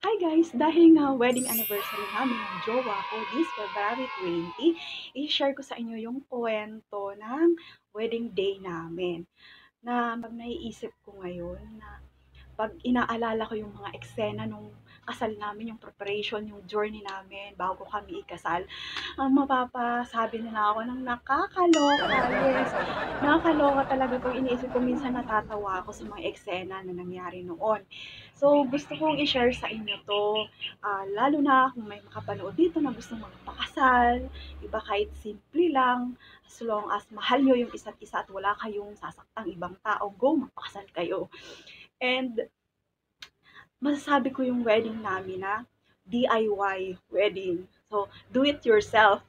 Hi guys! Dahil nga wedding anniversary namin ng jowa ko this February 20, i-share ko sa inyo yung kwento ng wedding day namin. Na pag naiisip ko ngayon na pag inaalala ko yung mga eksena nung kasal namin, yung preparation, yung journey namin bago kami ikasal, mapapasabi na ako ng nakakaloka. Yes, nakakaloka talaga pag iniisip ko. Minsan natatawa ako sa mga eksena na nangyari noon. So, gusto kong i-share sa inyo to, lalo na kung may makapanood dito na gusto magpakasal, iba kahit simple lang, as long as mahal nyo yung isa't isa at wala kayong sasaktang ibang tao, go, magpakasal kayo. And masasabi ko yung wedding namin na DIY wedding. So, do it yourself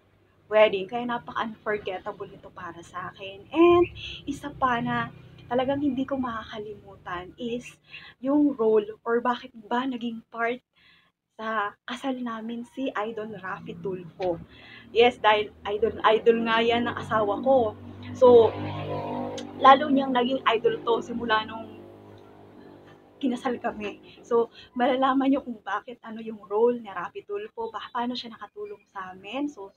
wedding. Kaya napaka-unforgettable ito para sa akin. And isa pa na talagang hindi ko makakalimutan is yung role or bakit ba naging part sa kasal namin si Idol Raffy Tulfo. Yes, dahil idol nga yan ng asawa ko. So, lalo niyang naging idol to simula nung kinasal kami. So, malalaman niyo kung bakit, ano yung role ni Raffy Tulfo, paano siya nakatulong sa amin, so,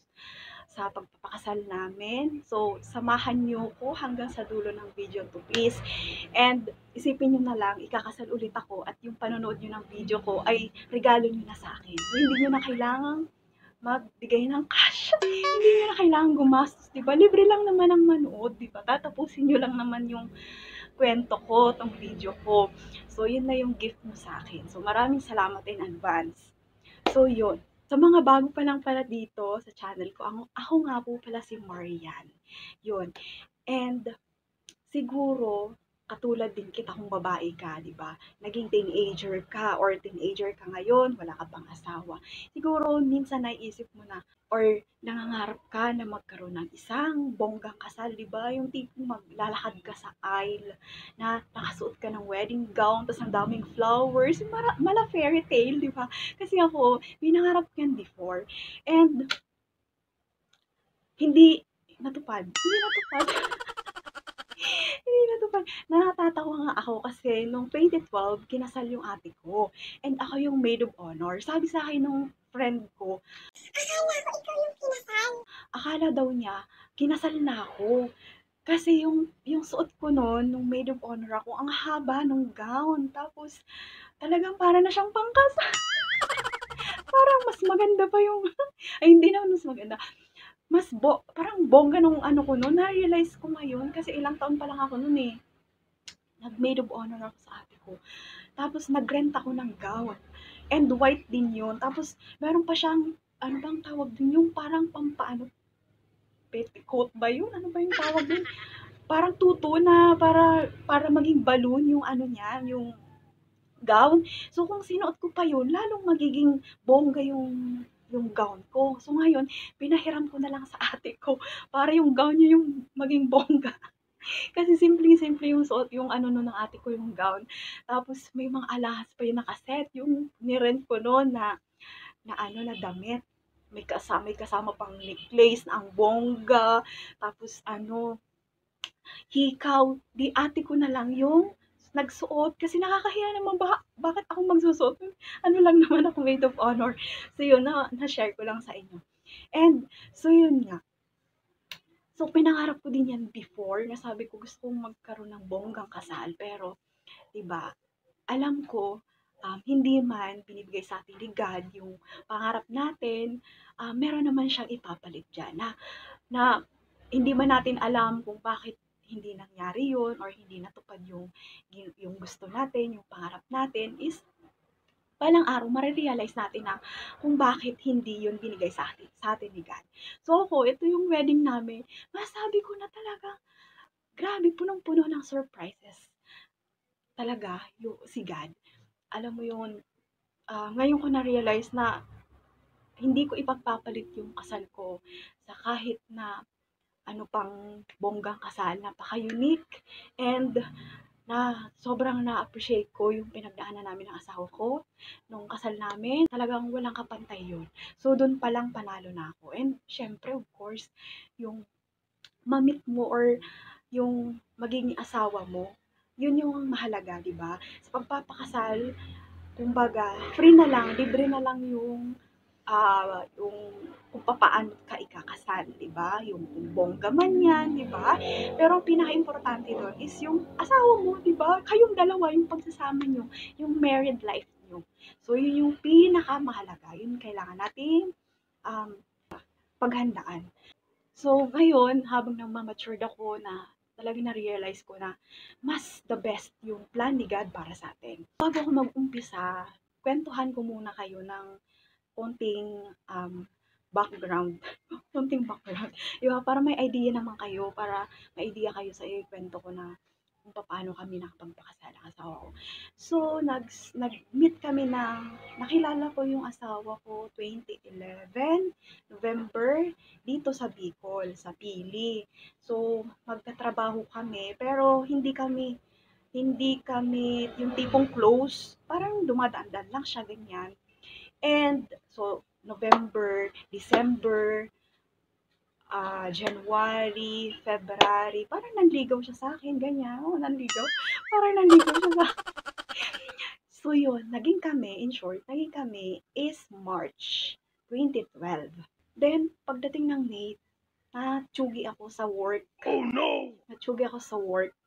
sa pagpapakasal namin. So, samahan niyo ko hanggang sa dulo ng video to, please. And, isipin niyo na lang, ikakasal ulit ako at yung panonood niyo ng video ko ay regalo niyo na sa akin. So, hindi niyo na kailangang magbigay ng cash. Hindi niyo na kailangan gumastos, di ba? Libre lang naman ang manood, di ba? Tatapusin niyo lang naman yung kwento ko, tong video ko. So, yun na yung gift mo sa akin. So, maraming salamat in advance. So, yun. Sa mga bago pa lang pala dito sa channel ko, ako nga po pala si Marian. Yun. And, siguro, katulad din kita kung babae ka, di ba? Naging teenager ka or teenager ka ngayon, wala ka pang asawa. Siguro, minsan naiisip mo na or nangangarap ka na magkaroon ng isang bonggang kasal, di ba? Yung tipong maglalakad ka sa aisle na nakasuot ka ng wedding gown, tapos ang daming flowers, mala fairy tale, di ba? Kasi ako, pinangarap ko yan before. And, hindi natupad. Hindi natupad. Hindi natupad. Natatawa nga ako kasi nung 2012, kinasal yung ate ko. And ako yung maid of honor. Sabi sa akin nung friend ko, akala ko ikaw yung kinasal. Akala daw niya, kinasal na ako. Kasi yung suot ko noon, nung maid of honor ako, ang haba nung gown. Tapos, talagang para na siyang pangkasal. Parang mas maganda pa yung, ay hindi naman mas maganda. Parang bongga nung ano ko noon, na-realize ko ngayon kasi ilang taon pa lang ako noon eh. Nag-maid of honor ako sa ate ko. Tapos nag-rent ako ng gown. And white din yun. Tapos meron pa siyang, ano bang tawag din yung parang pampaano, petticoat ba yun? Ano ba yung tawag din? Parang tuto na para maging balloon yung ano niya, yung gown. So kung sinuot ko pa yun, lalong magiging bongga yung gown ko. So ngayon, pinahiram ko na lang sa ate ko para yung gown niya yung maging bongga. Kasi simpleng-simple yung suot, yung ano nun ng ate ko, yung gown. Tapos may mga alahas pa yung nakaset, yung nirent ko noon na ano, na damit. May kasama pang necklace na ang bongga. Tapos ano, hikaw. Di ate ko na lang yung nagsuot kasi nakakahiya naman bakit ako magsusuot, ano lang naman ako maid of honor. So yun na-share ko lang sa inyo. And so yun nga, so, pinangarap ko din yan before, na sabi ko gusto kong magkaroon ng bonggang kasal. Pero, 'di ba, alam ko, hindi man binibigay sa atin ni God yung pangarap natin, meron naman siyang ipapalit diyan na hindi man natin alam kung bakit hindi nangyari yun or hindi natupad yung gusto natin, yung pangarap natin is balang araw mare-realize natin na kung bakit hindi yun binigay sa atin ni God. So ako, ito yung wedding namin. Masabi ko na talaga, grabe, punong-puno ng surprises. Talaga, si God. Alam mo yun, ngayon ko na-realize na hindi ko ipagpapalit yung kasal ko sa kahit na ano pang bonggang kasal. Napaka-unique and na sobrang na-appreciate ko yung pinagdaanan namin ng asawa ko nung kasal namin. Talagang walang kapantay yun. So, dun palang panalo na ako. And, syempre, of course, yung mamit mo or yung magiging asawa mo, yun yung mahalaga, di ba? Sa pagpapakasal, kumbaga free na lang, libre na lang yung kung papaano ka ikakasal, 'di ba? Yung kung bongga man 'yan, 'di ba? Pero ang pinakaimportante do'n is yung asawa mo, 'di ba? Kayong dalawa yung pagsasama niyo, yung married life niyo. So, yun yung pinakamahalaga, yun kailangan nating, um, paghandaan. So, ngayon habang nagma-matured ako na talagang na-realize ko na mas the best yung plan ni God para sa atin. Bago ako mag-umpisa, kuwentuhan ko muna kayo ng konting, background, konting background, 'di ba, para may idea naman kayo, para may idea kayo sa ikuwento ko na kung papaano kami nakapagpakasal ng asawa ko. So, nag-meet kami nakilala ko yung asawa ko 2011, November, dito sa Bicol, sa Pili. So, magkatrabaho kami, pero hindi kami yung tipong close, parang dumadaan-daan lang siya, ganyan. And so, November, December, January, February, parang nanligaw siya sa akin, ganyan. Oo, nanligaw. Parang nanligaw siya sa akin. So, yun, in short, naging kami is March 2012. Then, pagdating ng May, natsugi ako sa work. Oh no! Natsugi ako sa work.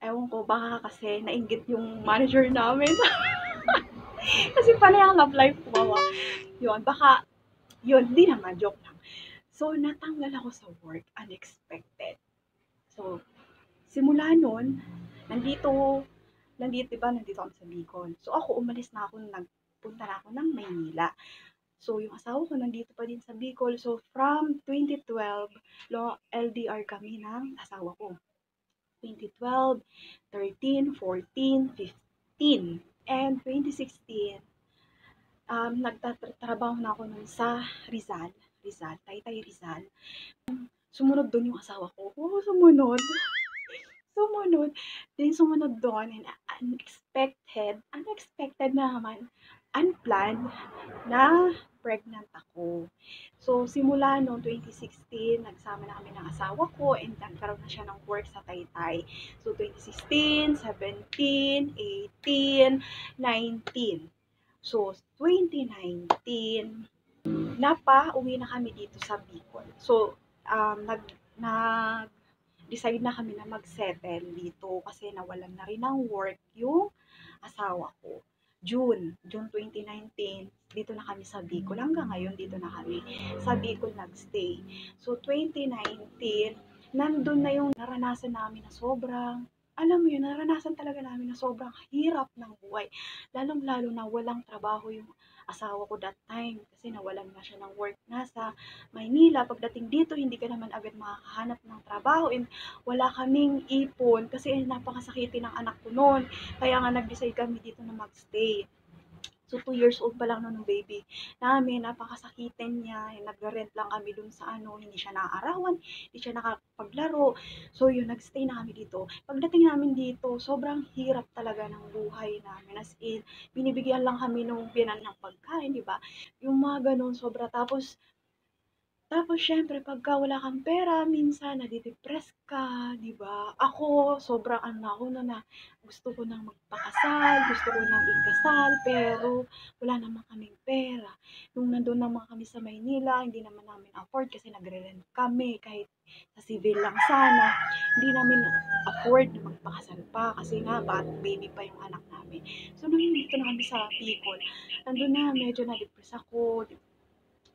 Ewan ko, baka kasi nainggit yung manager namin. Kasi panay ang love life ko, mama. Yun, baka, yun, di naman, joke lang. So, natanggal ako sa work, unexpected. So, simula nun, nandito, nandito ako sa Bicol. So, ako, umalis na ako, nagpunta na ako ng Maynila. So, yung asawa ko nandito pa din sa Bicol. So, from 2012, LDR kami ng asawa ko. 2012, 13, 14, 15, and 2016, nagtatrabaho na ako nun sa Rizal, Taytay Rizal. Sumunod dun yung asawa ko. Oo, sumunod. Sumunod. Then sumunod dun and unexpected na naman, unplanned na pregnant ako. So, simula noong 2016, nagsama na kami ng asawa ko and nagkaroon na siya ng work sa Taytay. So, 2016, 17, 18, 19. So, 2019, napauwi na kami dito sa Bicol. So, nag-decide na kami na mag-settle dito kasi nawalan na rin ng work yung asawa ko. June 2019, dito na kami sa Bicol. Hanggang ngayon, dito na kami sa Bicol nagstay. So, 2019, nandun na yung naranasan namin na alam mo yun, naranasan talaga namin na sobrang hirap ng buhay. Lalong-lalo na walang trabaho yung asawa ko that time kasi nawalan na siya ng work. Nasa Maynila, pagdating dito, hindi ka naman agad makakahanap ng trabaho and wala kaming ipon kasi napakasakiti ng anak ko noon. Kaya nga nag-decide kami dito na magstay. So, 2 years old pa lang nun ng baby namin, napakasakitin niya, nagre-rent lang kami dun sa hindi siya naaarawan, hindi siya nakapaglaro. So, yun, nagstay na kami dito. Pagdating namin dito, sobrang hirap talaga ng buhay namin. As in, binibigyan lang kami nung biyanan ng pagkain, di ba? Yung mga ganun, sobra. Tapos siyempre pagka wala kang pera minsan nade-depress ka, 'di ba? Ako sobrang ako no'n na gusto ko ng magpakasal, gusto ko ng ikasal, pero wala naman kaming pera. Nung nando'n naman kami sa Maynila, hindi naman namin afford kasi nagre-rent kami kahit sa civil lang sana. Hindi namin afford na magpakasal pa kasi nga baby pa yung anak namin. So nung nandito na kami sa Bicol, nando'n na medyo na-depress ako,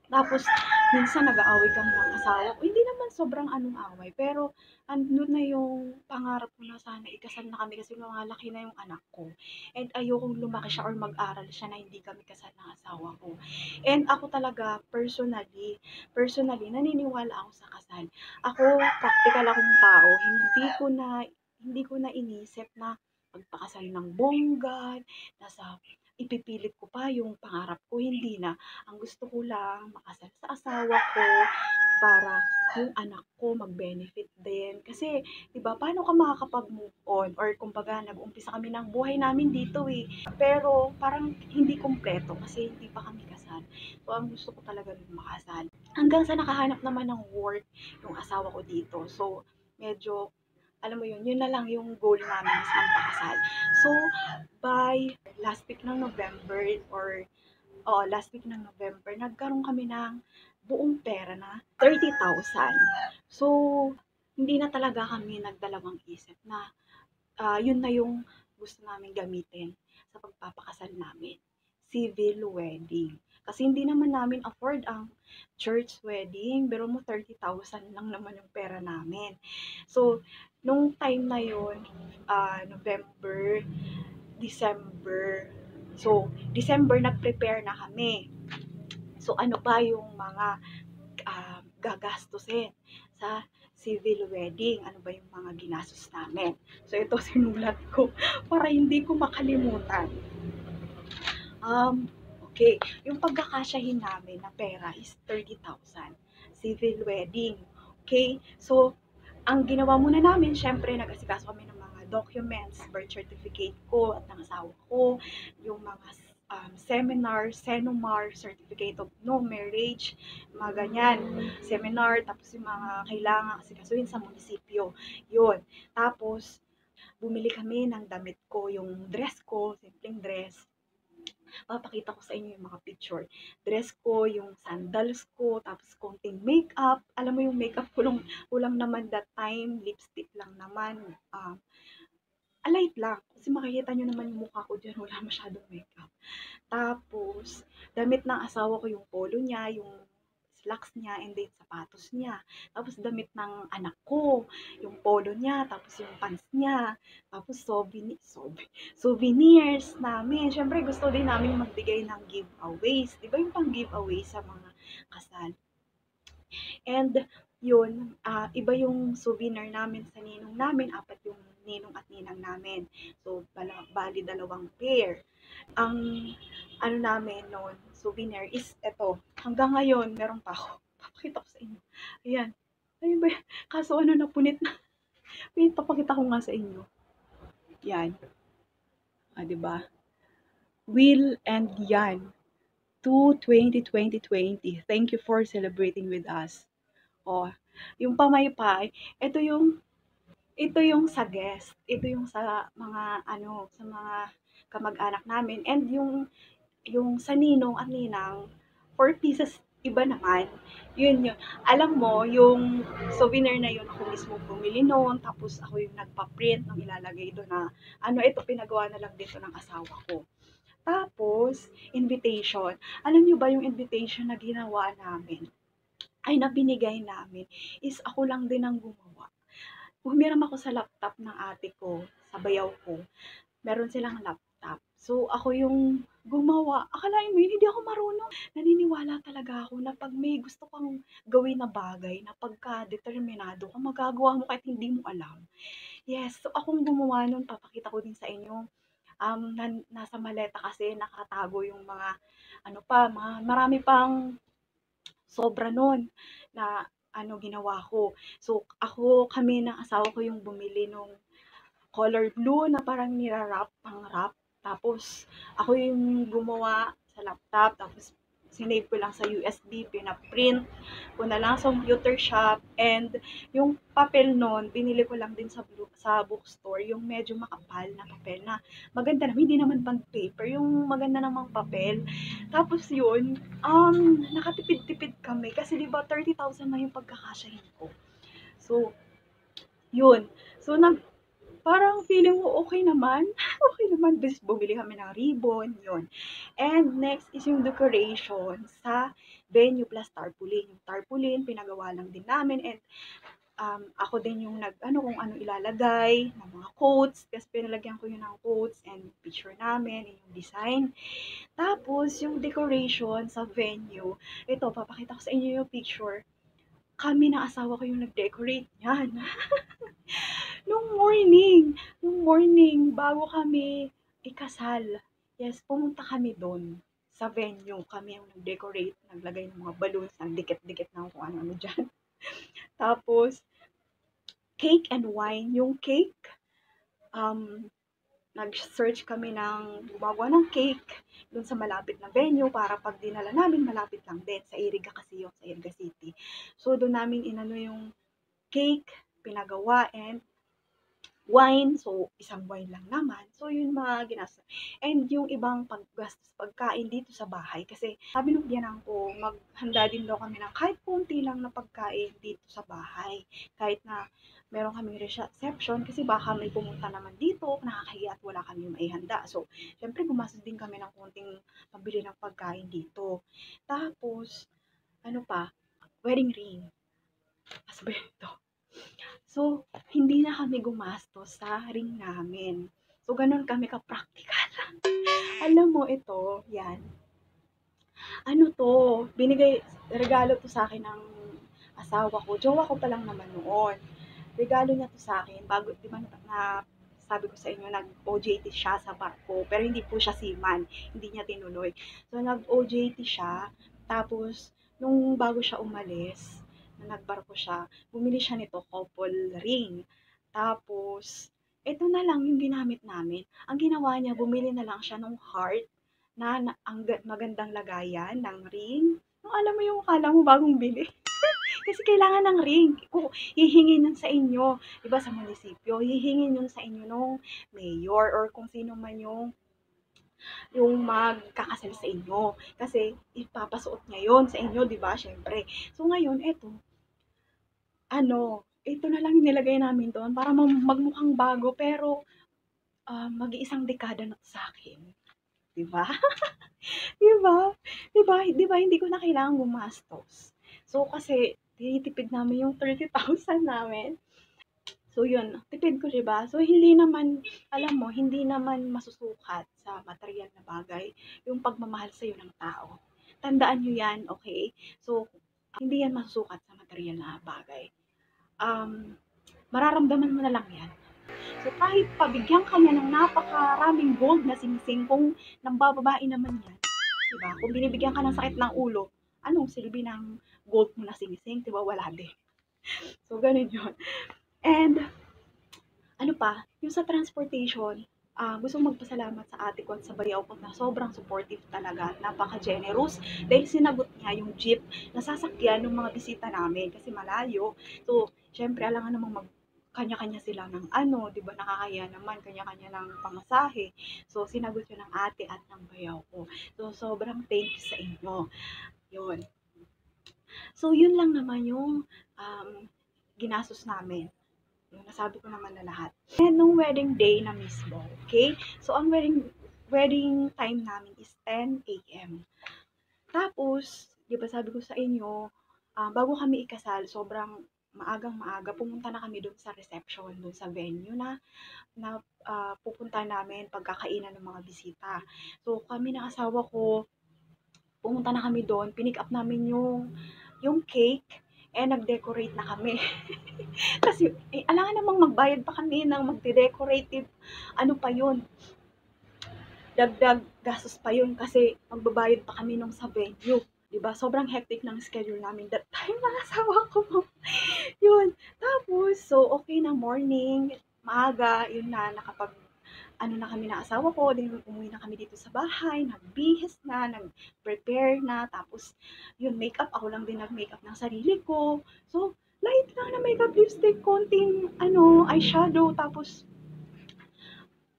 tapos minsan nag-aaway kami ng asawa ko, hindi naman sobrang away, pero andun na yung pangarap ko na sana ikasal na kami kasi lumalaki na yung anak ko. And ayokong lumaki siya or mag-aral siya na hindi kami kasal ng asawa ko. And ako talaga, personally, naniniwala ako sa kasal. Ako, practical akong tao, hindi ko na inisip na magpakasal ng bongga, nasa ipipilit ko pa yung pangarap ko, hindi na. Ang gusto ko lang makasal sa asawa ko para yung anak ko mag-benefit din. Kasi, 'di ba, paano ka makakapag-move on or kumbaga nag-umpisa kami ng buhay namin dito eh. Pero parang hindi kumpleto kasi hindi pa kami kasal. So, ang gusto ko talaga yung makasal. Hanggang sa nakahanap naman ng work yung asawa ko dito. So, medyo alam mo yun na lang yung goal namin is magpakasal. So, by last week ng November or last week ng November, nagkaroon kami ng buong pera na 30,000. So, hindi na talaga kami nagdalawang isip na yun na yung gusto namin gamitin sa pagpapakasal namin. Civil wedding. Kasi hindi naman namin afford ang church wedding. Pero mo 30,000 lang naman yung pera namin. So, nung time na yun, November, December. So, December nag-prepare na kami. So, ano ba yung mga gagastusin sa civil wedding? Ano ba yung mga ginastos namin? So, ito sinulat ko para hindi ko makalimutan. Okay. Yung pagkakasyahin namin na pera is 30,000. Civil wedding. Okay? So, ang ginawa muna namin, syempre, nag-asikaso kami ng mga documents, birth certificate ko at ng asawa ko, yung mga seminar, Senomar, certificate of no marriage, mga ganyan, seminar, tapos yung mga kailangan asikasuhin sa munisipyo. Yun. Tapos, bumili kami ng damit ko, yung dress ko, simpleng dress, papakita ko sa inyo yung mga picture. Dress ko, yung sandals ko, tapos konting makeup. Alam mo yung makeup ko lang, kulang naman that time, lipstick lang naman. Alight lang. Kasi makikita nyo naman yung mukha ko dyan, wala masyadong makeup. Tapos, damit ng asawa ko yung polo niya, yung slacks niya, and then sapatos niya. Tapos damit ng anak ko, yung polo niya, tapos yung pants niya. Tapos souvenirs namin. Siyempre gusto din namin magbigay ng giveaways. Di ba yung pang giveaway sa mga kasal? And yun, iba yung souvenir namin sa ninong namin, apat yung ninong at ninang namin. So, bali dalawang pair. Ang ano namin noon, souvenir is eto. Hanggang ngayon, meron pa ako. Papakita ko sa inyo. Ayan. Ayun ba? Kaso ano, napunit na. Wait, papakita ko nga sa inyo. Yan. Diba? Will and Yan. To 2020. Thank you for celebrating with us. Yung pamaypay, ito yung sa guest. Ito yung sa mga sa mga kamag-anak namin, and yung sa ninong at ninang, 4 pieces iba naman. Yun. Alam mo, yung souvenir na yun, ako mismo bumili noon, tapos ako yung nagpa-print ng ilalagay doon na, ito pinagawa na lang dito ng asawa ko. Tapos, invitation. Alam nyo ba yung invitation na ginawa namin? Ay, na binigay namin, is ako lang din ang gumawa. Humiram ako sa laptop ng ate ko, sa bayaw ko. Meron silang laptop. So, ako yung gumawa. Akalain mo yun, hindi ako marunong. Naniniwala talaga ako na pag may gusto kang gawin na bagay, na pagka-determinado ka, magagawa mo kahit hindi mo alam. Yes, so akong gumawa nun, papakita ko din sa inyo. Nasa maleta kasi nakatago yung mga, marami pang sobra nun na ginawa ko. So, kami ng asawa ko yung bumili nung color blue na parang pang wrap. Tapos, ako yung gumawa sa laptop. Tapos, sinave ko lang sa USB, pinaprint ko na lang sa computer shop. And, yung papel nun, binili ko lang din sa bookstore, yung medyo makapal na papel na maganda naman, hindi naman pang paper, yung maganda namang papel. Tapos yun, nakatipid-tipid kami kasi di ba 30,000 na yung pagkakasyahin ko. So, yun. So, parang feeling ko okay naman. Okay naman. Bumili kami ng ribbon, yun. And next is yung decoration sa venue plus tarpaulin. Yung tarpaulin, pinagawa lang din namin. And ako din yung kung ano ilalagay, ng mga quotes. Kasi pinalagyan ko yun ng quotes and picture namin, yung design. Tapos, yung decoration sa venue, ito, papakita ko sa inyo yung picture. Kami na asawa ko yung nag-decorate yan. Nung morning, bago kami ikasal, yes, pumunta kami doon sa venue. Kami yung nag-decorate, naglagay ng mga balloons, nagdikit-dikit na kung ano-ano dyan. Tapos, cake and wine. Yung cake, nag-search kami ng gumagawa ng cake doon sa malapit na venue para pag dinala namin, malapit lang din. Sa Iriga kasi yun, sa Iriga City. So, doon namin yung cake, pinagawa, and wine, so isang wine lang naman. So yun mga ginastos. And yung ibang paggastos pagkain dito sa bahay kasi sabi nung biyenan ko maghanda din daw kami ng kahit konti lang na pagkain dito sa bahay. Kahit na meron kaming reception kasi baka may pumunta naman dito, nakakahiya at wala kaming maihanda. So, syempre gumastos din kami ng konting pambili ng pagkain dito. Tapos, ano pa, wedding ring. Asbento. So, hindi na kami gumastos sa ring namin. So, ganun kami ka-practical. Alam mo, ito, yan. Ano to, regalo to sa akin ng asawa ko. Jowa ko pa lang naman noon. Regalo niya to sa akin. Bago, di ba na sabi ko sa inyo, nag-OJT siya sa barko. Pero hindi po siya seaman. Hindi niya tinuloy. So, nag-OJT siya. Tapos, nung bago siya umalis, na nagbarko siya, bumili siya nito, couple ring. Tapos, ito na lang yung ginamit namin. Ang ginawa niya, bumili na lang siya ng heart na ang magandang lagayan ng ring. Yung alam mo yung akala mo bagong bili. Kasi kailangan ng ring. Kung hihingin nun sa inyo, iba sa munisipyo, hihingin yun sa inyo nung mayor or kung sino man yung magkakasal sa inyo. Kasi ipapasuot niya yun sa inyo, di ba? Syempre. So ngayon, eto, ito na lang yung nilagay namin doon para magmukhang bago pero mag-iisang dekada na to sa akin. Di ba? Di ba? Di ba? Di ba? Hindi ko na kailangan gumastos. So, kasi, tinitipid namin yung 30,000 namin. So, yun. Tipid ko, di ba? So, hindi naman, alam mo, hindi naman masusukat sa material na bagay yung pagmamahal sa'yo ng tao. Tandaan nyo yan, okay? So, hindi yan masusukat sa material na bagay. Mararamdaman mo na lang yan. So, kahit pabigyan ka niya ng napakaraming gold na singsing, kung nambababae naman yan, diba? Kung binibigyan ka ng sakit ng ulo, anong silbi ng gold mo na singsing? Diba? Wala din. So, ganun yun. And, ano pa, yung sa transportation, gusto kong magpasalamat sa ate ko at sa bayaw ko na sobrang supportive talaga, napaka-generous dahil sinagot niya yung jeep na sasakyan ng mga bisita namin kasi malayo. So, syempre, alangan namang kanya-kanya sila ng ano, 'di ba? Nakakaya naman kanya-kanya ng pamasahe. So sinagot 'yun ng ate at ng bayaw ko. So sobrang thank you sa inyo. 'Yun. So 'yun lang naman yung ginastos namin. Yung nasabi ko naman na lahat. And nung wedding day na mismo, okay? So ang wedding time namin is 10 a.m. Tapos, 'di ba sabi ko sa inyo, bago kami ikasal, sobrang maagang-maaga pumunta na kami doon sa reception, doon sa venue na pupunta namin pagkakainan ng mga bisita. So, kami ng asawa ko, pumunta na kami doon, pinick up namin yung cake, nag-decorate na kami. Kasi, alangan namang magbayad pa kami ng magde-decorate, ano pa yun, dagdag gastos pa yun kasi magbabayad pa kami nung sa venue. 'Di ba? Sobrang hectic ng schedule namin that time ng asawa ko. Yun. Tapos, so okay na morning, maaga, yun na, ano na kami ng asawa ko, then umuwi na kami dito sa bahay, nagbihis na, nag-prepare na, tapos yun, makeup, ako lang din nag-makeup ng sarili ko. So, light lang na makeup, lipstick, konting, eyeshadow, tapos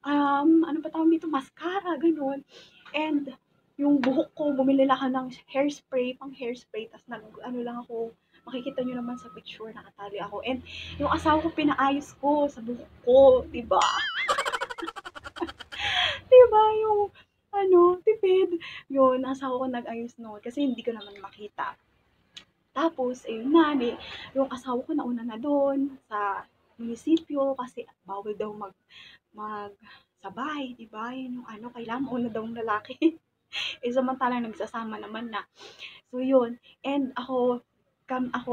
ano pa tawag dito, mascara, ganun. And, yung buhok ko, bumili lang ako ng hairspray, pang hairspray, tas ano lang ako, makikita nyo naman sa picture, nakatali ako. And, yung asawa ko, pinaayos ko sa buhok ko, diba? Diba, yung, tipid. Yun, asawa ko nag-ayos noon, kasi hindi ko naman makita. Tapos, ayun na, yung asawa ko nauna na doon sa munisipyo kasi bawal daw magsabay, di ba? Yun yung kailangan mauna daw ng lalaki. Samantalang nagsasama naman na. So, yun. And ako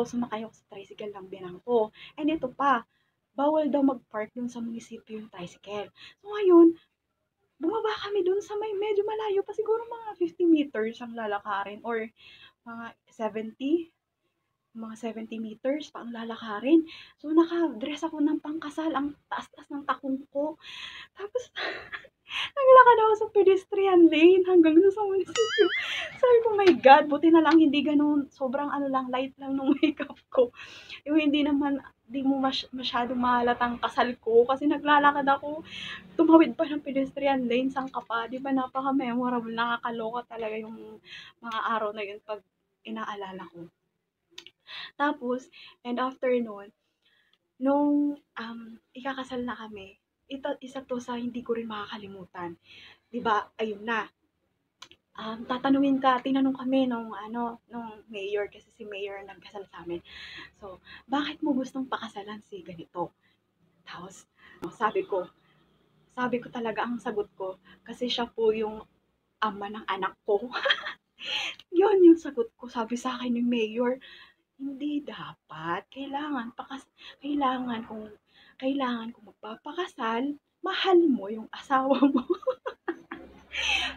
sumakay ako sa tricycle ng biyanang ko. And ito pa, bawal daw mag-park dun sa munisipyo yung tricycle. So, ngayon, bumaba kami dun sa may medyo malayo pa, siguro mga 50 meters ang lalakarin or mga 70 meters pa ang lalakarin. So, naka-dress ako ng pangkasal. Ang taas-taas ng takong ko. Tapos, naglakad ako sa pedestrian lane hanggang sa munisipyo. Sabi ko, my God, buti na lang hindi gano'n, sobrang ano lang, light lang nung makeup ko. Yung hindi naman, di mo masyadong mahalatang kasal ko kasi naglalakad ako, tumawid pa ng pedestrian lane, saan ka pa? Di ba napaka-memorable, nakakaloka talaga yung mga araw na yun pag inaalala ko. Tapos, and after nun, nung ikakasal na kami, ito, isa to sa hindi ko rin makakalimutan. Di ba, ayun na, tatanungin ka, tinanong kami nung mayor, kasi si mayor ang nagkasal sa amin. So, bakit mo gustong pakasalan si ganito? Tapos, sabi ko, sabi ko talaga ang sagot ko, kasi siya po yung ama ng anak ko. Yun yung sagot ko. Sabi sa akin ni mayor, hindi dapat. Kailangan kung magpapakasal, mahal mo yung asawa mo.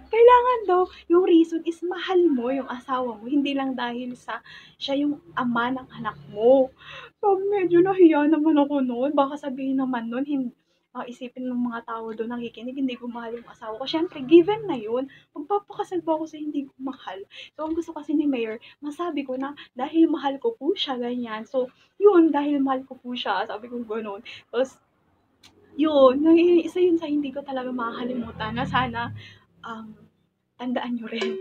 Kailangan daw, yung reason is mahal mo yung asawa mo, hindi lang dahil sa siya yung ama ng anak mo. So, medyo nahiya naman ako noon. Baka sabihin naman noon, isipin ng mga tao doon nakikinig, hindi ko mahal yung asawa ko. Siyempre, given na yun, magpapakasal ba ako sa hindi ko mahal? So, ang gusto kasi ni Mayor, masabi ko na dahil mahal ko po siya, ganyan. So, yun, dahil mahal ko po siya, sabi ko gano'n. Tapos, yun, isa yun sa hindi ko talaga makakalimutan na sana um, tandaan nyo rin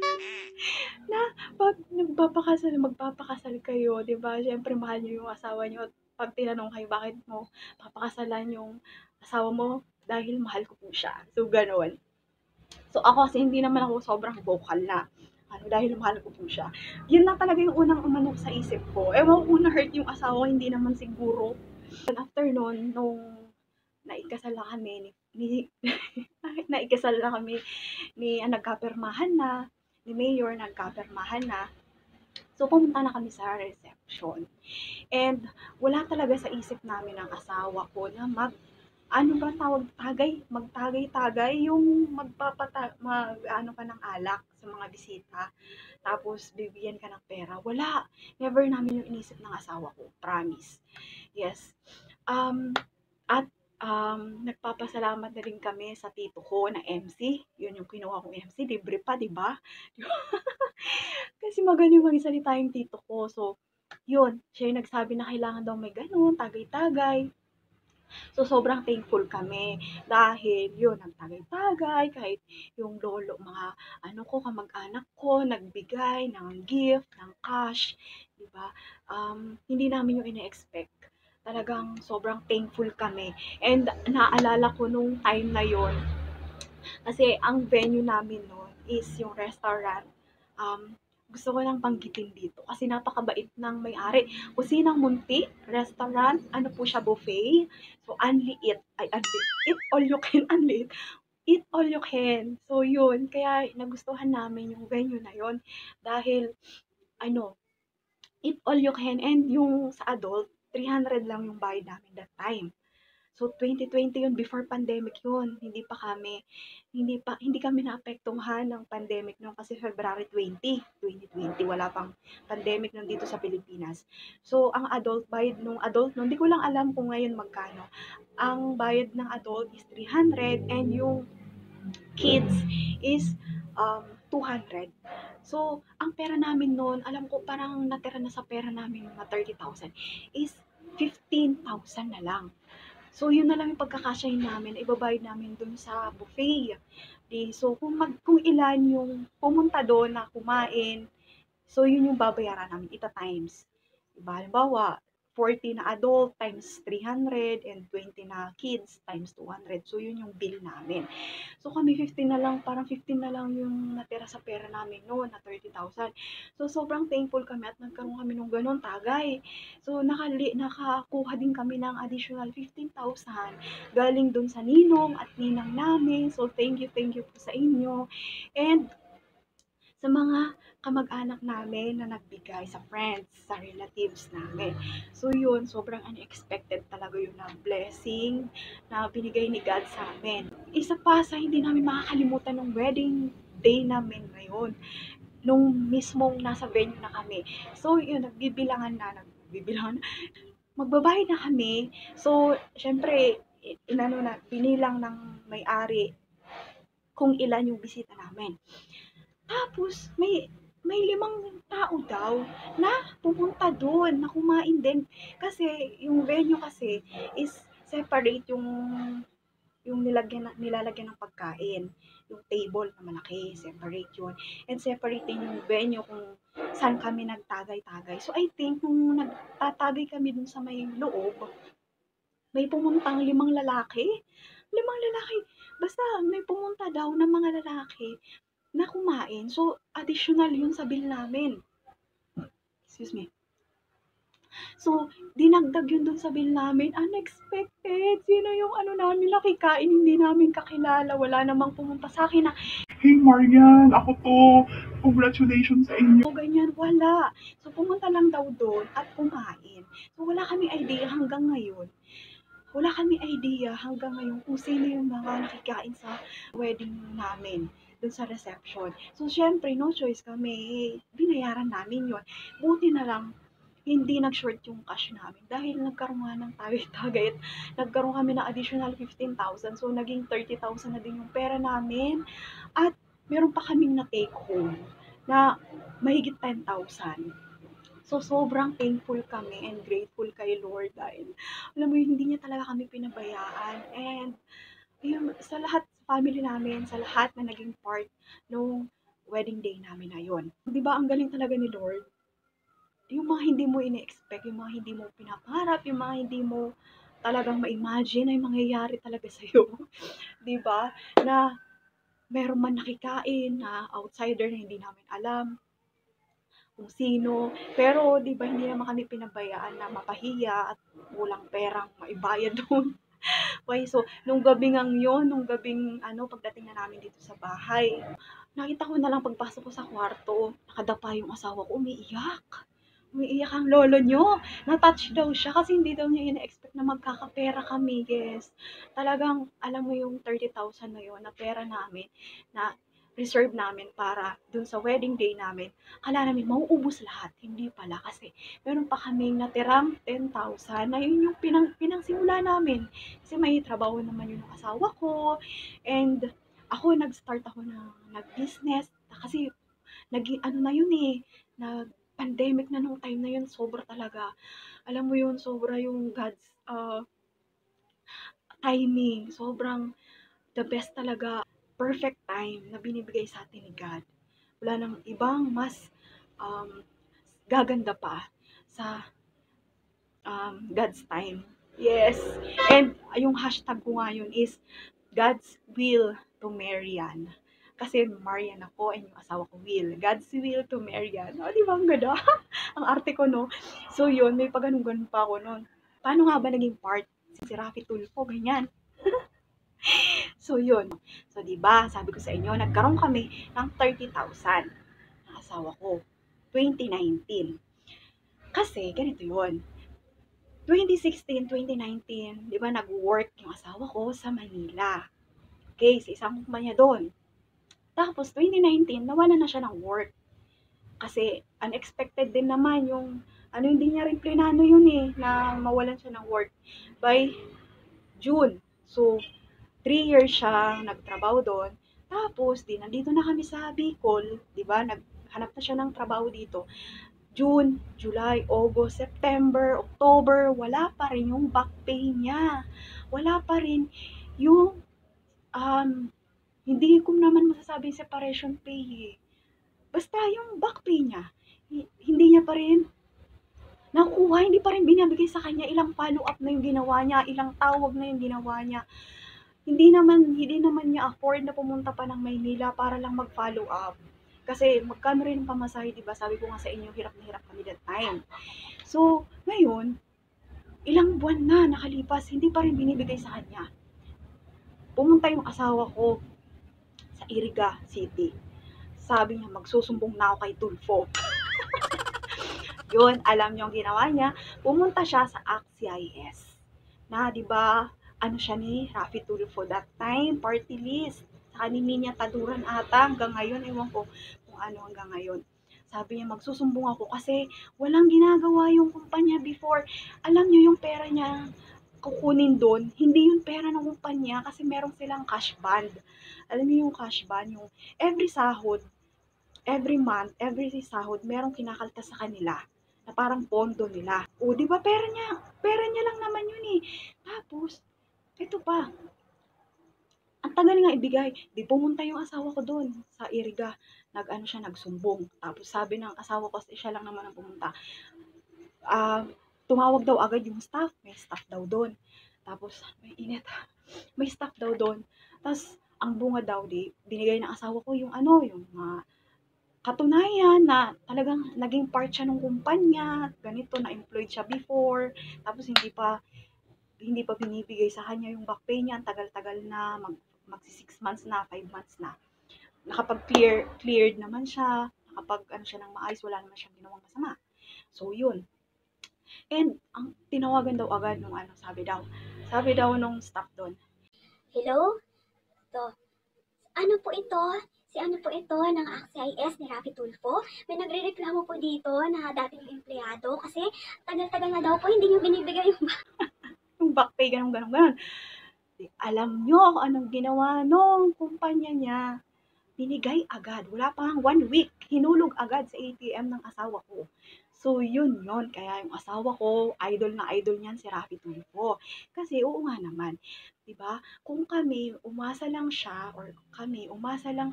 na pag magpapakasal kayo, 'di ba? Siyempre mahal niyo yung asawa niyo at pag tinanong kayo bakit mo papakasalan yung asawa mo, dahil mahal ko po siya. So gano'n. So ako kasi hindi naman ako sobrang vocal na dahil mahal ko po siya. Yun lang talaga yung unang umano sa isip ko. Ewan ko kung na-hurt yung asawa ko, hindi naman siguro. And after nun, nung naikasal na kami naikasal na kami nagkapirmahan na, ni Mayor nagkapirmahan na. So, pumunta na kami sa reception. And, wala talaga sa isip namin ng asawa ko na ano ba tawag, magtagay-tagay, yung ano ka ng alak sa mga bisita, tapos bibigyan ka ng pera. Wala. Never namin yung inisip ng asawa ko. Promise. Yes. At nagpapasalamat na rin kami sa tito ko na MC. Yun yung kinuha kong MC. Libre pa, di ba? Kasi magaling magsalita yung tito ko. So, yun. Siya yung nagsabi na kailangan daw may ganun, tagay-tagay. So, sobrang thankful kami. Dahil, yun, nagtagay-tagay. Kahit yung lolo, mga kamag-anak ko, nagbigay ng gift, ng cash. Diba? Hindi namin yung ina-expect. Talagang sobrang thankful kami. And naalala ko nung time na yon, kasi ang venue namin noon is yung restaurant. Gusto ko lang banggitin dito kasi napakabait ng may-ari. Kusinang Munti Restaurant, ano po siya, buffet. So, eat all you can, eat all you can. So, yun. Kaya nagustuhan namin yung venue na yon dahil, eat all you can, and yung sa adult, 300 lang yung bayad namin that time. So 2020 yun, before pandemic yun. Hindi kami naapektuhan ng pandemic noon kasi February 2020, wala pang pandemic nung dito sa Pilipinas. So ang bayad nung adult noon, hindi ko lang alam kung ngayon magkano. Ang bayad ng adult is 300 and yung kids is 200. So, ang pera namin noon, alam ko parang natira na sa pera namin mga 30,000 is 15,000 na lang. So, yun na lang yung pagkakasyahin namin, ibabayad namin dun sa buffet. So, kung ilan yung pumunta doon na kumain, so yun yung babayaran namin, times. Diba? Halimbawa, 40 na adult times 300 and 20 na kids times 200. So, yun yung bill namin. So, kami 15 na lang, parang 15 na lang yung natira sa pera namin noon na 30,000. So, sobrang thankful kami at nagkaroon kami ng ganun tagay. So, nakakuha din kami ng additional 15,000 galing dun sa ninong at ninang namin. So, thank you po sa inyo. And, sa mga kamag-anak namin na nagbigay, sa friends, sa relatives namin. So yun, sobrang unexpected talaga yun na blessing na binigay ni God sa amin. Isa pa sa hindi namin makakalimutan ng wedding day namin ngayon, nung mismong nasa venue na kami. So yun, magbabayad na kami. So, syempre, binilang ng may-ari kung ilan yung bisita namin. Tapos, may 5 tao daw na pupunta doon, na kumain din. Kasi yung venue kasi is separate yung nilalagyan ng pagkain. Yung table na malaki, separate yun. And separate din yung venue kung saan kami nagtagay-tagay. So I think nung nagtatagay kami dun sa may loob, may pumuntang 5 lalaki. 5 lalaki. Basta may pumunta daw na mga lalaki na kumain. So additional yun sa bill namin. Excuse me. So, dinagdag yun dun sa bill namin. Unexpected. Sino yung ano namin nakikain, hindi namin kakilala. Wala namang pumunta sa akin na, "Hey Marian, ako to. Congratulations sa inyo." O ganyan, wala. So, pumunta lang daw doon at kumain. So, wala kami idea hanggang ngayon. Wala kami idea hanggang ngayon kung sino yung mga nakikain sa wedding namin dun sa reception. So, syempre, no choice kami. Binayaran namin yon. Buti na lang hindi nag-short yung cash namin dahil nagkaroon nga ng tagay-tagay at nagkaroon kami ng additional 15,000. So, naging 30,000 na din yung pera namin. At meron pa kaming na-take home na mahigit 10,000. So, sobrang thankful kami and grateful kay Lord dahil, alam mo yun, hindi niya talaga kami pinabayaan. And, yung, sa lahat, sa family namin, sa lahat na naging part nung wedding day namin na yun. Di ba, ang galing talaga ni Lord? Yung mga hindi mo ine-expect, yung mga hindi mo pinapangarap, yung mga hindi mo talagang ma-imagine ay mangyayari talaga sa'yo. 'Di ba? Na meron man nakikain na outsider na hindi namin alam kung sino. Pero 'di ba hindi naman kami pinabayaan na mapahiya at walang perang maibayad doon. Okay, so nung gabing ang yon, nung gabing ano, pagdating na namin dito sa bahay, nakita ko na lang pagpasok ko sa kwarto, nakadapa yung asawa ko, umiiyak. Umiiyak ang lolo niyo. Na-touch daw siya kasi hindi daw niya ina-expect na magkakapera kami, yes. Talagang, alam mo yung 30,000 na yun, na pera namin, na reserve namin para dun sa wedding day namin. Akala namin mauubos lahat. Hindi pala kasi meron pa kaming natirang 10,000 na yun yung pinangsimula namin. Kasi may trabaho naman yun ng asawa ko. And ako, nag-start ako na nag-business. Kasi naging ano na yun eh, nag-pandemic na nung time na yun, sobra talaga. Alam mo yun, sobra yung God's timing. Sobrang the best talaga, perfect time na binibigay sa atin ni God. Wala nang ibang mas um, gaganda pa sa God's time. Yes. And yung hashtag ko ngayon is God's will to Marian. Kasi Marian ako and yung asawa ko Will. God's will to Marian. O, di ba ang ganda? Ang arte ko, no? So, yun, may pag-ganun pa ako noon. Paano nga ba naging part si Rafi Tulfo? Ganyan. So, yun. So, di ba, sabi ko sa inyo, nagkaroon kami ng 30,000 ng asawa ko. 2019. Kasi, ganito yun. 2016, 2019, di ba, nag-work yung asawa ko sa Manila. Okay, sa isang kumpanya doon. Tapos, 2019, nawala na siya ng work. Kasi, unexpected din naman yung, ano, hindi niya rin plinano yun eh, na mawalan siya ng work by June. So, 3 years siya nagtrabaho doon. Tapos, nandito na kami sa Bicol, di ba? Naghanap na siya ng trabaho dito. June, July, August, September, October, wala pa rin yung back pay niya. Wala pa rin yung, um, hindi ko naman masasabi separation pay eh. Basta yung back pay niya, hindi niya pa rin nakukuha, hindi pa rin binibigay sa kanya. Ilang follow-up na yung ginawa niya, ilang tawag na yung ginawa niya. Hindi naman niya afford na pumunta pa ng Maynila para lang mag-follow up. Kasi magkano rin ang pamasahe, 'di ba? Sabi ko nga sa inyo, hirap na hirap kami that time. So, ngayon, ilang buwan na nakalipas, hindi pa rin binibigay sa kanya. Pumunta yung asawa ko sa Iriga City. Sabi niya, magsusumbong na ako kay Tulfo. Yun, alam niyo ang ginawa niya, pumunta siya sa ACT-CIS. Na, 'di ba, ano siya ni Rafi Tulfo that time, party list. Saka ni Minya Taduran ata, hanggang ngayon, ewan ko kung ano hanggang ngayon. Sabi niya, magsusumbong ako kasi walang ginagawa yung kumpanya before. Alam niyo yung pera niya kukunin doon, hindi yung pera ng kumpanya kasi meron silang cash band. Alam niyo yung cash band, yung every sahod, every month, every sahod, merong kinakaltas sa kanila na parang pondo nila. O, di ba pera niya lang naman yun eh. Tapos, ito pa, ang tagal nga ibigay. Di pumunta yung asawa ko doon sa Iriga. Nag-ano siya, nagsumbong. Tapos sabi ng asawa ko, siya lang naman ang pumunta. Ah, tumawag daw agad yung staff. May staff daw doon. Tapos, may init. May staff daw doon. Tapos, ang bunga daw, binigay ng asawa ko yung ano, yung katunayan na talagang naging part siya ng kumpanya, ganito, na-employed siya before, tapos hindi pa binibigay sa kanya yung back pay niya, ang tagal-tagal na, magsi 6 months na, 5 months na. Cleared naman siya, nakapag ano siya ng maayos, wala naman siyang ginawang masama. So, yun. And, ang tinawagan daw agad nung ano, sabi daw nung staff doon, Hello? To. Ano po ito? Si ano po ito ng AXIS ni Rafi Tulfo? May nagrereklamo po dito na dating empleyado kasi tagal-tagal na daw po hindi niyo binibigay yung back pay, ganun. Alam nyo kung anong ginawa nung kumpanya niya. Binigay agad. Wala pang 1 week. Hinulog agad sa ATM ng asawa ko. So, yun. Kaya yung asawa ko, idol na idol niyan si Rafi Tulfo. Kasi, oo nga naman. 'Di ba? Kung kami, umasa lang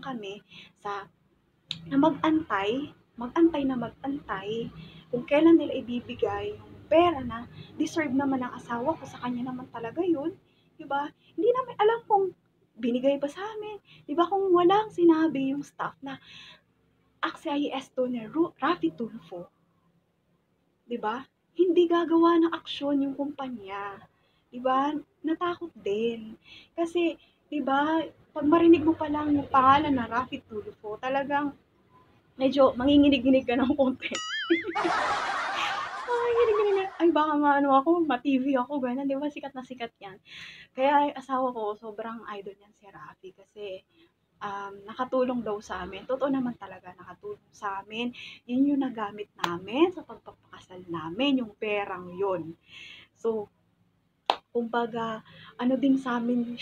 kami sa na mag-antay, kung kailan nila ibibigay yung pera na deserve naman ng asawa ko, sa kanya naman talaga yun, 'di ba? Hindi namin alam kung binigay ba sa amin, 'di ba, kung walang sinabi yung staff na AXIS to ni Rafi Tulfo, 'di ba? Hindi gagawa ng aksyon yung kumpanya. 'Di ba? Natakot din. Kasi 'di ba, pag marinig mo pa lang yung pangalan na Rafi Tulfo, talagang medyo manginginig-nginig ka ng konti. Manginginig-nginig na, ay baka maano ako, ma-TV ako, gano'n. 'Di ba sikat na sikat 'yan. Kaya yung asawa ko, sobrang idol niyan si Rafi kasi nakatulong daw sa amin. Totoo naman talaga, nakatulong sa amin. Yun yung nagamit namin sa pagpapakasal namin, yung perang yun. So, kumbaga, ano din sa amin,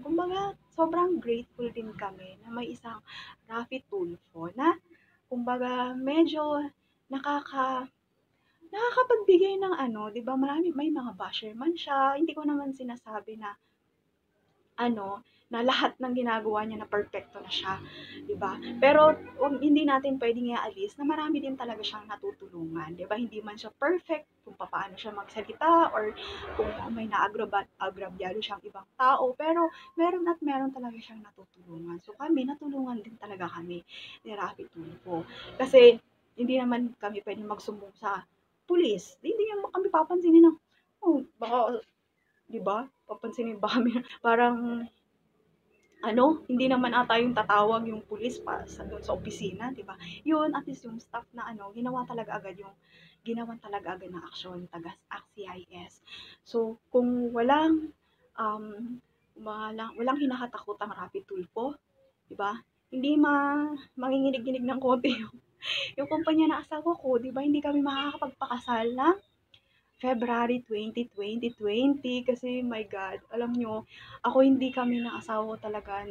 kumbaga, sobrang grateful din kami na may isang Rafi Tulfo na, kumbaga, medyo nakaka nakakapagbigay ng ano, 'di ba, may mga basher man siya, hindi ko naman sinasabi na ano, na lahat ng ginagawa niya na perpekto na siya, 'di ba? Pero hindi natin pwedeng iaalis na marami din talaga siyang natutulungan, 'di ba? Hindi man siya perfect kung paano siya magsalita or kung may naagrabyado siyang ibang tao, pero meron talaga siyang natutulungan. So kami, natulungan din talaga kami ni Rafi Tulfo. Kasi hindi naman kami pwedeng magsumbong sa pulis. Hindi naman kami papansinin ng, oh, baka 'di ba? Papansinin ba kami parang ano, hindi naman ata yung tatawag yung pulis pa doon sa opisina, 'di ba? Yun, at least yung staff na ano, ginawan talaga agad ng aksyon, taga AXIS. So, kung um, walang hinakatakutang Rapi Tulfo, 'di ba? Hindi manginginig-nginig ng konti yung kumpanya ng asawa ko, 'di ba? Hindi kami makakapagpakasal ng February 2020 kasi my God, alam nyo, ako hindi kami ng asawa ko talaga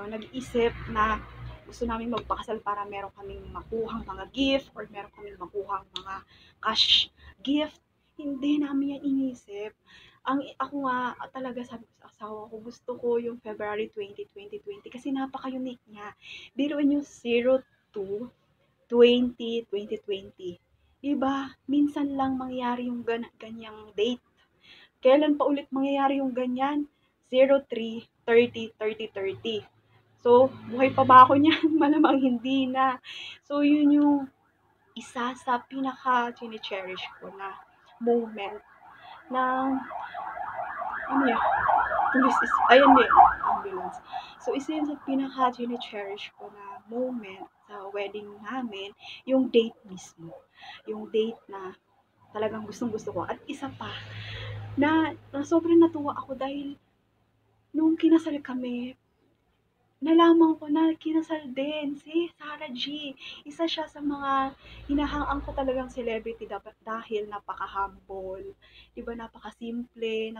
nag-isip na gusto namin magpakasal para meron kaming makuhang mga gift or meron kaming makuhang mga cash gift. Hindi namin yan inisip. Ako nga talaga, sabi ko sa asawa ko, gusto ko yung February 20 kasi napaka-unique niya. Biruin yung 02/20/2020. 'Di ba? Minsan lang mangyayari yung ganyang date. Kailan pa ulit mangyayari yung ganyan? 03/30/30/30. So, buhay pa ba ako niyan? Malamang hindi na. So, yun yung isa sa pinaka-chine-cherish ko na moment na, ano yan, ambulance. So, isa yun sa pinaka-chine-cherish ko na moment sa wedding namin, yung date mismo. Yung date na talagang gustong-gusto ko. At isa pa, na sobrang natuwa ako dahil nung kinasal kami, nalaman ko na kinasal din si Sarah G. Isa siya sa mga hinahangaan ko talagang celebrity dahil napaka-humble, 'di ba, napaka-simple,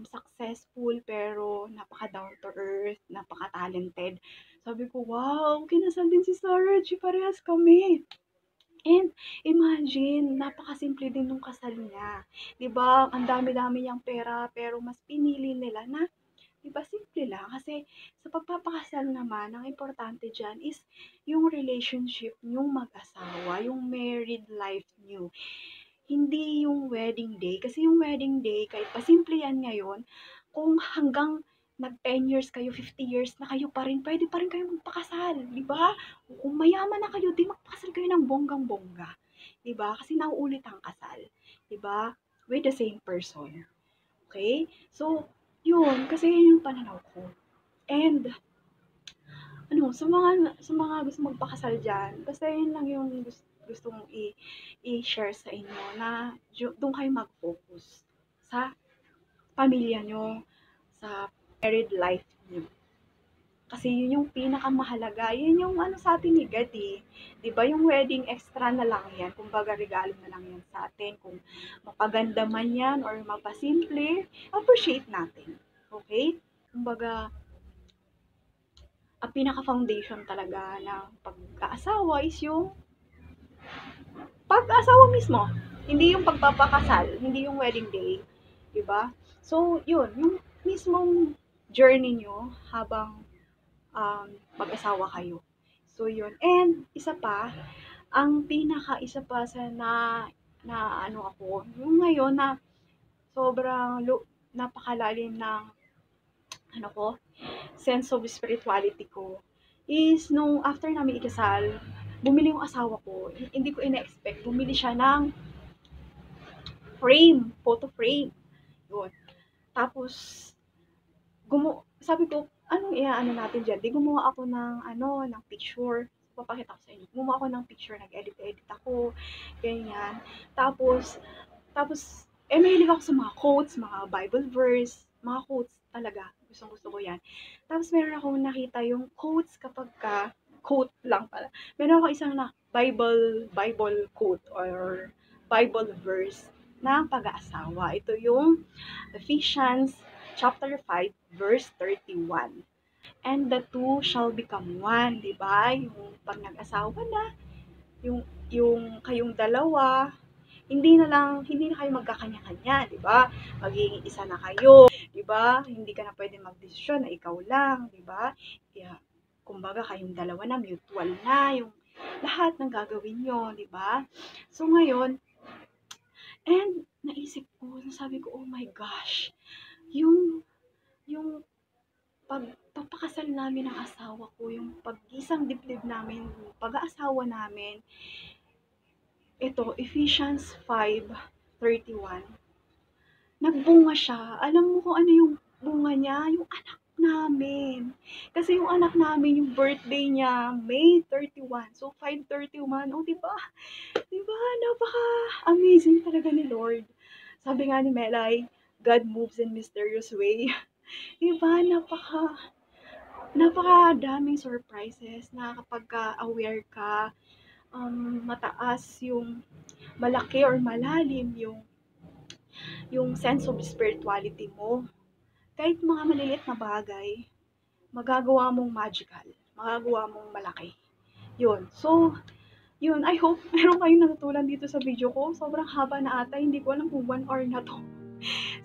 successful pero napaka down to earth, napaka-talented. Sabi ko, wow, kinasal din si Sarah G, parehas kami. And imagine, napakasimple din nung kasal niya. 'Di ba? Ang dami-dami niyang pera pero mas pinili nila na 'di ba simple lang kasi sa pagpapakasal naman ang importante diyan is yung relationship niyong mag-asawa, yung married life niyo. Hindi yung wedding day kasi yung wedding day kahit pa simple yan ngayon, kung hanggang nag 10 years kayo, 50 years na kayo pa rin, pwede pa rin kayo magpakasal, 'di ba? Kung mayaman na kayo, 'di magpakasal kayo ng bonggang-bongga, 'di ba? Kasi nauulit ang kasal, 'di ba? With the same person. Okay? So, yun, kasi yun yung pananaw ko. And, ano, sa mga gusto magpakasal diyan, basta yun lang yung gusto kong i-share sa inyo na doon kayo mag-focus sa pamilya nyo, sa married life niyo. Kasi yun yung pinakamahalaga. Yun yung ano sa atin ni God eh. 'Di ba yung wedding extra na lang yan. Kumbaga regalo na lang yan sa atin. Kung mapaganda man yan or mapasimple, appreciate natin. Okay? Kumbaga, ang pinaka-foundation talaga ng pag-aasawa is yung pag-aasawa mismo. Hindi yung pagpapakasal, hindi yung wedding day. 'Di ba? So, yun, yung mismong journey nyo habang mag-asawa kayo. So, yun. And, isa pa, ang isa pa sa na ano ako, yung ngayon na sobrang napakalalim ng ano ko, sense of spirituality ko is nung after namin ikasal, bumili yung asawa ko. Hindi ko ina-expect. Bumili siya ng frame, photo frame. Yun. Tapos, sabi ko, anong iaano natin dyan? Di gumawa ako ng picture. Papakita ko sa inyo. Gumawa ako ng picture, nag-edit ako, ganyan. Tapos, mahilig ako sa mga quotes, mga Bible verse, mga quotes talaga. Gustong-gusto ko yan. Tapos, meron akong nakita yung quotes quote lang pala. Meron ako isang Bible quote or Bible verse ng pag-aasawa. Ito yung Ephesians chapter 5, verse 31. And the two shall become one, di ba? Yung pag nag-asawa na, yung kayong dalawa, hindi na kayo magkakanya-kanya, 'di ba? Magiging isa na kayo, 'di ba? Hindi ka na pwedeng magdesisyon na ikaw lang, 'di ba? Kaya kumbaga kayong dalawa na mutual na yung lahat ng gagawin niyo, 'di ba? So ngayon, and naisip ko, sabi ko, oh my gosh, yung pagpapakasal namin ng asawa ko, yung pag-isang dibdib namin, yung pag-aasawa namin, ito, Ephesians 5:31. Nagbunga siya. Alam mo kung ano yung bunga niya? Yung anak namin. Kasi yung anak namin, yung birthday niya, May 31. So, 5:31. Oh, diba? Diba? Napaka-amazing talaga ni Lord. Sabi nga ni Melay, God moves in mysterious way. Diba? Napaka-daming surprises na kapag aware ka, mataas yung malaki or malalim yung sense of spirituality mo. Kahit mga maliliit na bagay, magagawa mong magical, magagawa mong malaki. Yun. So, yun. I hope meron kayong natutunan dito sa video ko. Sobrang haba na ata. Hindi ko alam kung 1 hour na to.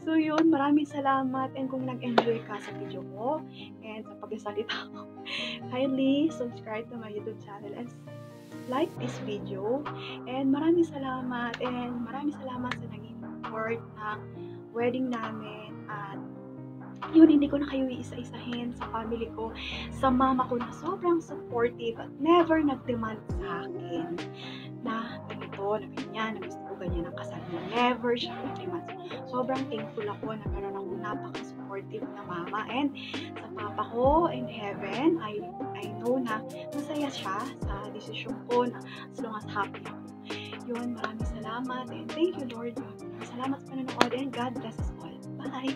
So, yun. Maraming salamat. And kung nag-enjoy ka sa video ko and sa pagsasalita ko, kindly subscribe to my YouTube channel and like this video. And maraming salamat sa naging support ng wedding namin. At yun, hindi ko na kayo iisa-isahin sa family ko, sa mama ko na sobrang supportive at never nag-demand sa akin na ganito, na ganyan, na gusto ko ganyan ang kasal mo. Never siya nag-demand. Sobrang thankful ako na meron akong napaka-supportive na mama. And sa papa ko in heaven, I know na masaya siya sa desisyon ko na as long as happy ako. Yun, maraming salamat and thank you Lord. Salamat sa panonood and God bless us all. Bye!